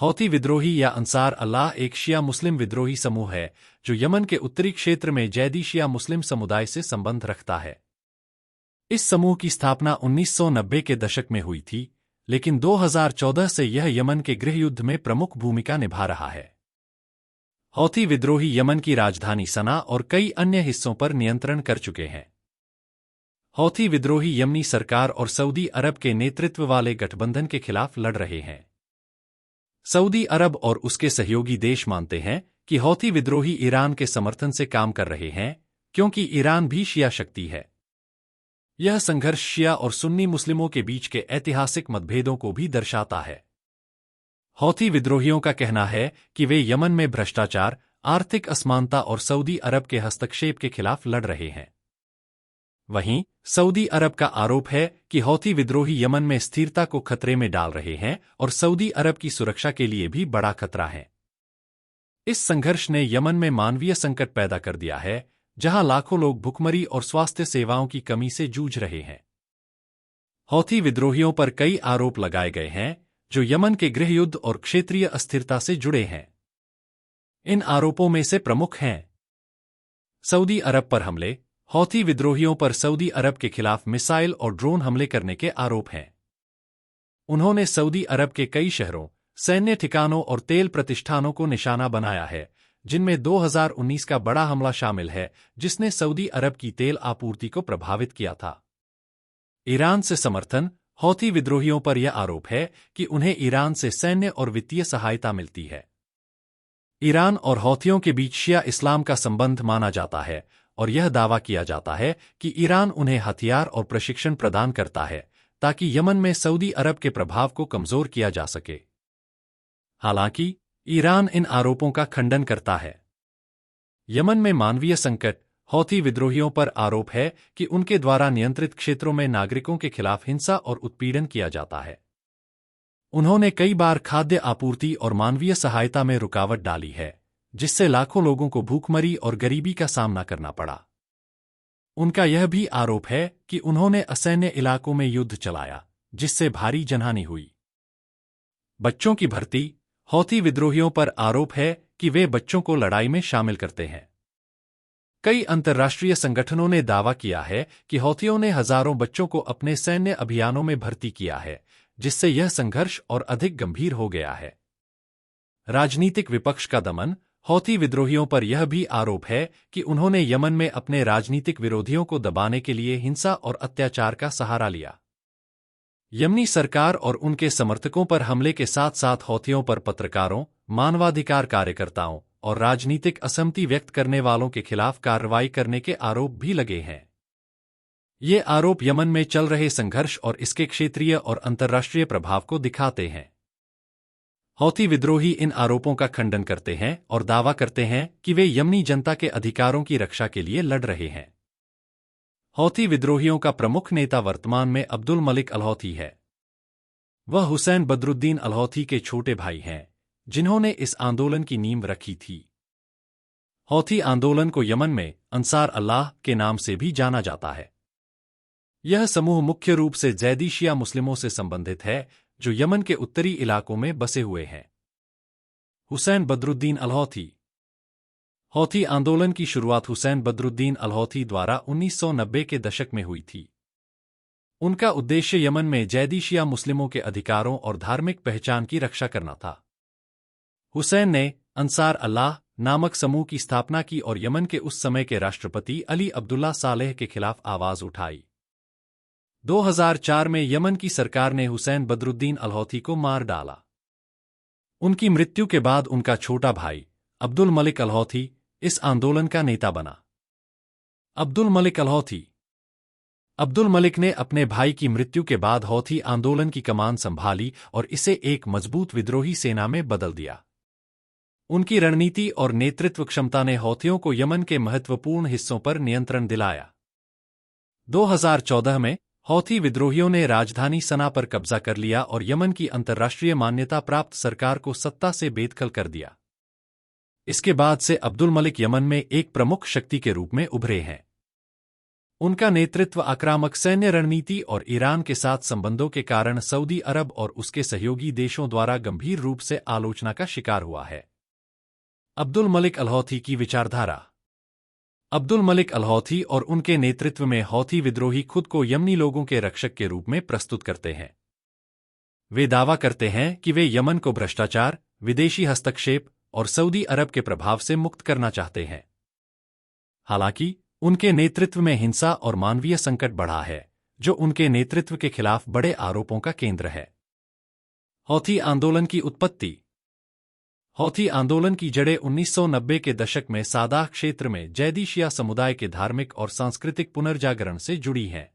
Houthi विद्रोही या अंसार अल्लाह एक शिया मुस्लिम विद्रोही समूह है जो यमन के उत्तरी क्षेत्र में जैदी शिया मुस्लिम समुदाय से संबंध रखता है। इस समूह की स्थापना 1990 के दशक में हुई थी, लेकिन 2014 से यह यमन के गृहयुद्ध में प्रमुख भूमिका निभा रहा है। हौथी विद्रोही यमन की राजधानी सना और कई अन्य हिस्सों पर नियंत्रण कर चुके हैं। हौथी विद्रोही यमनी सरकार और सऊदी अरब के नेतृत्व वाले गठबंधन के खिलाफ लड़ रहे हैं। सऊदी अरब और उसके सहयोगी देश मानते हैं कि हौथी विद्रोही ईरान के समर्थन से काम कर रहे हैं, क्योंकि ईरान भी शिया शक्ति है। यह संघर्ष शिया और सुन्नी मुस्लिमों के बीच के ऐतिहासिक मतभेदों को भी दर्शाता है। हौथी विद्रोहियों का कहना है कि वे यमन में भ्रष्टाचार, आर्थिक असमानता और सऊदी अरब के हस्तक्षेप के खिलाफ लड़ रहे हैं। वहीं सऊदी अरब का आरोप है कि हौथी विद्रोही यमन में स्थिरता को खतरे में डाल रहे हैं और सऊदी अरब की सुरक्षा के लिए भी बड़ा खतरा है। इस संघर्ष ने यमन में मानवीय संकट पैदा कर दिया है, जहां लाखों लोग भुखमरी और स्वास्थ्य सेवाओं की कमी से जूझ रहे हैं। हौथी विद्रोहियों पर कई आरोप लगाए गए हैं जो यमन के गृहयुद्ध और क्षेत्रीय अस्थिरता से जुड़े हैं। इन आरोपों में से प्रमुख हैं सऊदी अरब पर हमले। हौथी विद्रोहियों पर सऊदी अरब के खिलाफ मिसाइल और ड्रोन हमले करने के आरोप हैं। उन्होंने सऊदी अरब के कई शहरों, सैन्य ठिकानों और तेल प्रतिष्ठानों को निशाना बनाया है, जिनमें 2019 का बड़ा हमला शामिल है, जिसने सऊदी अरब की तेल आपूर्ति को प्रभावित किया था। ईरान से समर्थन। हौथी विद्रोहियों पर यह आरोप है कि उन्हें ईरान से सैन्य और वित्तीय सहायता मिलती है। ईरान और हौथियों के बीच शिया इस्लाम का संबंध माना जाता है और यह दावा किया जाता है कि ईरान उन्हें हथियार और प्रशिक्षण प्रदान करता है ताकि यमन में सऊदी अरब के प्रभाव को कमजोर किया जा सके। हालांकि ईरान इन आरोपों का खंडन करता है। यमन में मानवीय संकट। हौथी विद्रोहियों पर आरोप है कि उनके द्वारा नियंत्रित क्षेत्रों में नागरिकों के खिलाफ हिंसा और उत्पीड़न किया जाता है। उन्होंने कई बार खाद्य आपूर्ति और मानवीय सहायता में रुकावट डाली है, जिससे लाखों लोगों को भूखमरी और गरीबी का सामना करना पड़ा। उनका यह भी आरोप है कि उन्होंने असैन्य इलाकों में युद्ध चलाया, जिससे भारी जनहानि हुई। बच्चों की भर्ती। हौथी विद्रोहियों पर आरोप है कि वे बच्चों को लड़ाई में शामिल करते हैं। कई अंतर्राष्ट्रीय संगठनों ने दावा किया है कि हौथियों ने हजारों बच्चों को अपने सैन्य अभियानों में भर्ती किया है, जिससे यह संघर्ष और अधिक गंभीर हो गया है। राजनीतिक विपक्ष का दमन। हौथी विद्रोहियों पर यह भी आरोप है कि उन्होंने यमन में अपने राजनीतिक विरोधियों को दबाने के लिए हिंसा और अत्याचार का सहारा लिया। यमनी सरकार और उनके समर्थकों पर हमले के साथ साथ हौथियों पर पत्रकारों, मानवाधिकार कार्यकर्ताओं और राजनीतिक असहमति व्यक्त करने वालों के खिलाफ कार्रवाई करने के आरोप भी लगे हैं। ये आरोप यमन में चल रहे संघर्ष और इसके क्षेत्रीय और अंतर्राष्ट्रीय प्रभाव को दिखाते हैं। हौथी विद्रोही इन आरोपों का खंडन करते हैं और दावा करते हैं कि वे यमनी जनता के अधिकारों की रक्षा के लिए लड़ रहे हैं। हौथी विद्रोहियों का प्रमुख नेता वर्तमान में अब्दुल मलिक अल-हौथी है। वह हुसैन बदरुद्दीन अल-हौथी के छोटे भाई हैं, जिन्होंने इस आंदोलन की नींव रखी थी। हौथी आंदोलन को यमन में अंसार अल्लाह के नाम से भी जाना जाता है। यह समूह मुख्य रूप से जैदी शिया मुस्लिमों से संबंधित है, जो यमन के उत्तरी इलाकों में बसे हुए हैं। हुसैन बदरुद्दीन अल-हौथी। हौथी आंदोलन की शुरुआत हुसैन बदरुद्दीन अल-हौथी द्वारा 1990 के दशक में हुई थी। उनका उद्देश्य यमन में जैदी शिया मुस्लिमों के अधिकारों और धार्मिक पहचान की रक्षा करना था। हुसैन ने अंसार अल्लाह नामक समूह की स्थापना की और यमन के उस समय के राष्ट्रपति अली अब्दुल्ला सालेह के खिलाफ आवाज उठाई। 2004 में यमन की सरकार ने हुसैन बदरुद्दीन अल-हौथी को मार डाला। उनकी मृत्यु के बाद उनका छोटा भाई अब्दुल मलिक अल-हौथी इस आंदोलन का नेता बना। अब्दुल मलिक अल-हौथी। अब्दुल मलिक ने अपने भाई की मृत्यु के बाद हौथी आंदोलन की कमान संभाली और इसे एक मजबूत विद्रोही सेना में बदल दिया। उनकी रणनीति और नेतृत्व क्षमता ने हौथियों को यमन के महत्वपूर्ण हिस्सों पर नियंत्रण दिलाया। 2014 में हौथी विद्रोहियों ने राजधानी सना पर कब्जा कर लिया और यमन की अंतर्राष्ट्रीय मान्यता प्राप्त सरकार को सत्ता से बेदखल कर दिया। इसके बाद से अब्दुल मलिक यमन में एक प्रमुख शक्ति के रूप में उभरे हैं। उनका नेतृत्व आक्रामक सैन्य रणनीति और ईरान के साथ संबंधों के कारण सऊदी अरब और उसके सहयोगी देशों द्वारा गंभीर रूप से आलोचना का शिकार हुआ है। अब्दुल मलिक अल-हौथी की विचारधारा। अब्दुल मलिक अल-हौथी और उनके नेतृत्व में हौथी विद्रोही खुद को यमनी लोगों के रक्षक के रूप में प्रस्तुत करते हैं। वे दावा करते हैं कि वे यमन को भ्रष्टाचार, विदेशी हस्तक्षेप और सऊदी अरब के प्रभाव से मुक्त करना चाहते हैं। हालांकि उनके नेतृत्व में हिंसा और मानवीय संकट बढ़ा है, जो उनके नेतृत्व के खिलाफ बड़े आरोपों का केंद्र है। हौथी आंदोलन की उत्पत्ति। हौथी आंदोलन की जड़ें 1990 के दशक में सादाह क्षेत्र में जैदी शिया समुदाय के धार्मिक और सांस्कृतिक पुनर्जागरण से जुड़ी हैं।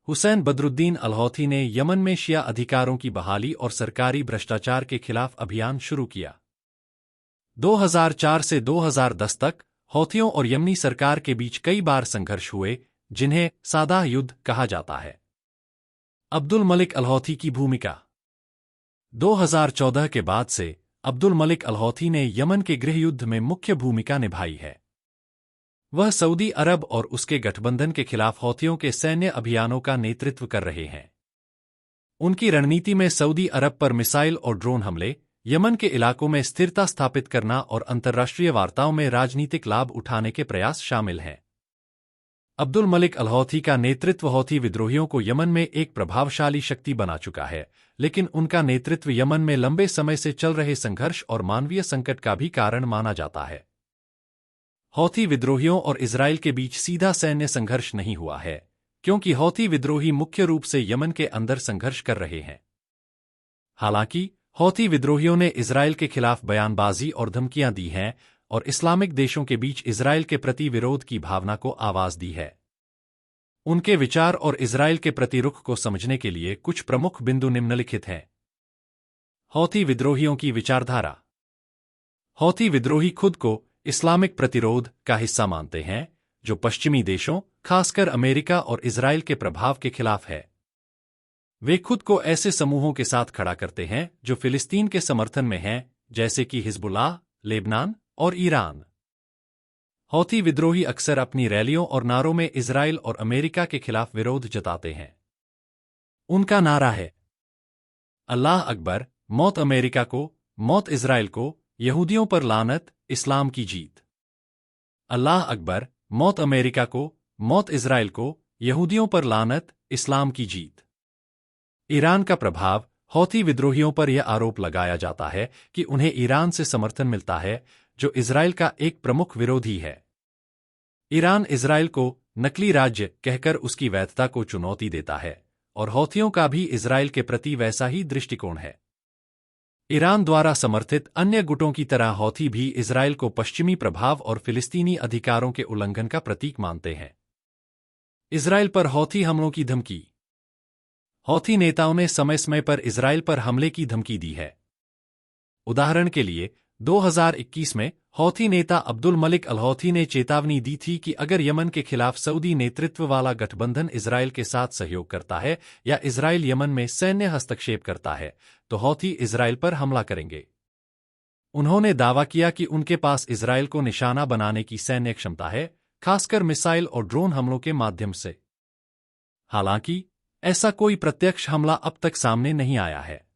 हुसैन बदरुद्दीन अल-हौथी ने यमन में शिया अधिकारों की बहाली और सरकारी भ्रष्टाचार के खिलाफ अभियान शुरू किया। 2004 से 2010 तक हौथियों और यमनी सरकार के बीच कई बार संघर्ष हुए, जिन्हें सादाह युद्ध कहा जाता है। अब्दुल मलिक अल-हौथी की भूमिका। 2014 के बाद से अब्दुल मलिक अल-हौथी ने यमन के गृहयुद्ध में मुख्य भूमिका निभाई है। वह सऊदी अरब और उसके गठबंधन के खिलाफ हौथियों के सैन्य अभियानों का नेतृत्व कर रहे हैं। उनकी रणनीति में सऊदी अरब पर मिसाइल और ड्रोन हमले, यमन के इलाकों में स्थिरता स्थापित करना और अंतर्राष्ट्रीय वार्ताओं में राजनीतिक लाभ उठाने के प्रयास शामिल हैं। अब्दुल मलिक अल-हौथी का नेतृत्व हौथी विद्रोहियों को यमन में एक प्रभावशाली शक्ति बना चुका है, लेकिन उनका नेतृत्व यमन में लंबे समय से चल रहे संघर्ष और मानवीय संकट का भी कारण माना जाता है। हौथी विद्रोहियों और इजराइल के बीच सीधा सैन्य संघर्ष नहीं हुआ है, क्योंकि हौथी विद्रोही मुख्य रूप से यमन के अंदर संघर्ष कर रहे हैं। हालांकि हौथी विद्रोहियों ने इजराइल के खिलाफ बयानबाजी और धमकियां दी हैं और इस्लामिक देशों के बीच इजराइल के प्रति विरोध की भावना को आवाज दी है। उनके विचार और इजराइल के प्रति रुख को समझने के लिए कुछ प्रमुख बिंदु निम्नलिखित हैं। हौथी विद्रोहियों की विचारधारा। हौथी विद्रोही खुद को इस्लामिक प्रतिरोध का हिस्सा मानते हैं, जो पश्चिमी देशों, खासकर अमेरिका और इजराइल के प्रभाव के खिलाफ है। वे खुद को ऐसे समूहों के साथ खड़ा करते हैं जो फिलिस्तीन के समर्थन में हैं, जैसे कि हिजबुल्लाह, लेबनान और ईरान। हौथी विद्रोही अक्सर अपनी रैलियों और नारों में इजराइल और अमेरिका के खिलाफ विरोध जताते हैं। उनका नारा है, अल्लाह अकबर, मौत अमेरिका को, मौत इजराइल को, यहूदियों पर लानत, इस्लाम की जीत। अल्लाह अकबर, मौत अमेरिका को, मौत इजराइल को, यहूदियों पर लानत, इस्लाम की जीत। ईरान का प्रभाव। हौथी विद्रोहियों पर यह आरोप लगाया जाता है कि उन्हें ईरान से समर्थन मिलता है, जो इजराइल का एक प्रमुख विरोधी है। ईरान इजराइल को नकली राज्य कहकर उसकी वैधता को चुनौती देता है, और हौथियों का भी इजराइल के प्रति वैसा ही दृष्टिकोण है। ईरान द्वारा समर्थित अन्य गुटों की तरह हौथी भी इजराइल को पश्चिमी प्रभाव और फिलिस्तीनी अधिकारों के उल्लंघन का प्रतीक मानते हैं। इजराइल पर हौथी हमलों की धमकी। हौथी नेताओं ने समय समय पर इजराइल पर हमले की धमकी दी है। उदाहरण के लिए 2021 में हौथी नेता अब्दुल मलिक अल-हौथी ने चेतावनी दी थी कि अगर यमन के खिलाफ सऊदी नेतृत्व वाला गठबंधन इजराइल के साथ सहयोग करता है या इजराइल यमन में सैन्य हस्तक्षेप करता है, तो हौथी इजराइल पर हमला करेंगे। उन्होंने दावा किया कि उनके पास इजराइल को निशाना बनाने की सैन्य क्षमता है, खासकर मिसाइल और ड्रोन हमलों के माध्यम से। हालांकि ऐसा कोई प्रत्यक्ष हमला अब तक सामने नहीं आया है।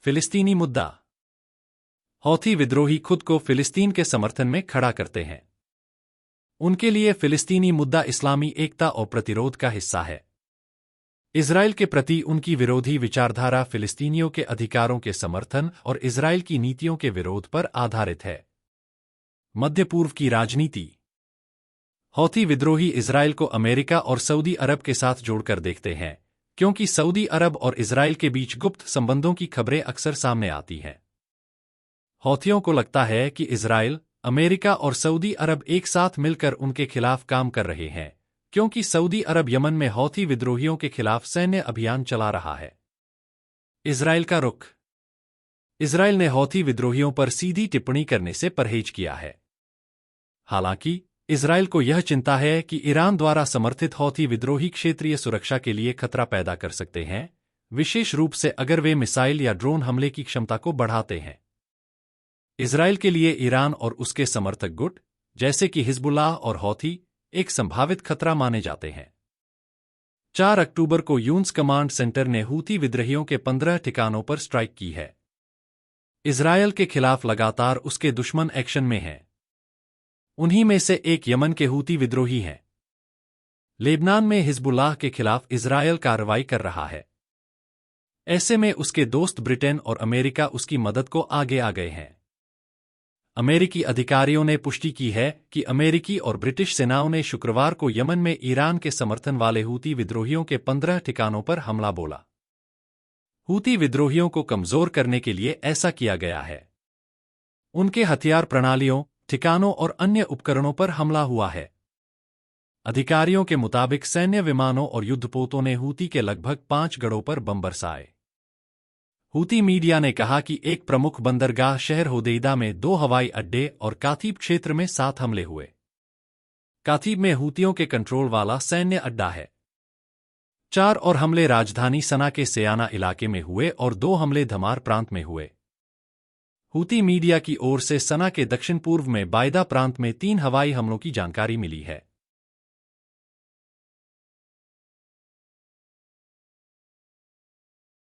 फिलिस्तीनी मुद्दा। हौथी विद्रोही खुद को फिलिस्तीन के समर्थन में खड़ा करते हैं। उनके लिए फिलिस्तीनी मुद्दा इस्लामी एकता और प्रतिरोध का हिस्सा है। इजराइल के प्रति उनकी विरोधी विचारधारा फिलिस्तीनियों के अधिकारों के समर्थन और इजराइल की नीतियों के विरोध पर आधारित है। मध्य पूर्व की राजनीति। हौथी विद्रोही इजराइल को अमेरिका और सऊदी अरब के साथ जोड़कर देखते हैं, क्योंकि सऊदी अरब और इजराइल के बीच गुप्त संबंधों की खबरें अक्सर सामने आती हैं। हौथियों को लगता है कि इजराइल, अमेरिका और सऊदी अरब एक साथ मिलकर उनके खिलाफ काम कर रहे हैं, क्योंकि सऊदी अरब यमन में हौथी विद्रोहियों के खिलाफ सैन्य अभियान चला रहा है। इजराइल का रुख। इजराइल ने हौथी विद्रोहियों पर सीधी टिप्पणी करने से परहेज किया है। हालांकि इजराइल को यह चिंता है कि ईरान द्वारा समर्थित हौथी विद्रोही क्षेत्रीय सुरक्षा के लिए खतरा पैदा कर सकते हैं, विशेष रूप से अगर वे मिसाइल या ड्रोन हमले की क्षमता को बढ़ाते हैं। इजराइल के लिए ईरान और उसके समर्थक गुट, जैसे कि हिजबुल्लाह और हौथी, एक संभावित खतरा माने जाते हैं। 4 अक्टूबर को यून्स कमांड सेंटर ने हूती विद्रोहियों के 15 ठिकानों पर स्ट्राइक की है। इजरायल के खिलाफ लगातार उसके दुश्मन एक्शन में हैं। उन्हीं में से एक यमन के हूती विद्रोही हैं। लेबनान में हिजबुल्लाह के खिलाफ इजरायल कार्रवाई कर रहा है। ऐसे में उसके दोस्त ब्रिटेन और अमेरिका उसकी मदद को आगे आ गए हैं। अमेरिकी अधिकारियों ने पुष्टि की है कि अमेरिकी और ब्रिटिश सेनाओं ने शुक्रवार को यमन में ईरान के समर्थन वाले हूती विद्रोहियों के 15 ठिकानों पर हमला बोला। हूती विद्रोहियों को कमजोर करने के लिए ऐसा किया गया है। उनके हथियार प्रणालियों, ठिकानों और अन्य उपकरणों पर हमला हुआ है। अधिकारियों के मुताबिक सैन्य विमानों और युद्धपोतों ने हूती के लगभग 5 गढ़ों पर बम बरसाए। हूती मीडिया ने कहा कि एक प्रमुख बंदरगाह शहर होदेइदा में 2 हवाई अड्डे और कातीब क्षेत्र में 7 हमले हुए। कातीब में हूतियों के कंट्रोल वाला सैन्य अड्डा है। 4 और हमले राजधानी सना के सयाना इलाके में हुए और 2 हमले धमार प्रांत में हुए। हूती मीडिया की ओर से सना के दक्षिण पूर्व में बायदा प्रांत में 3 हवाई हमलों की जानकारी मिली है।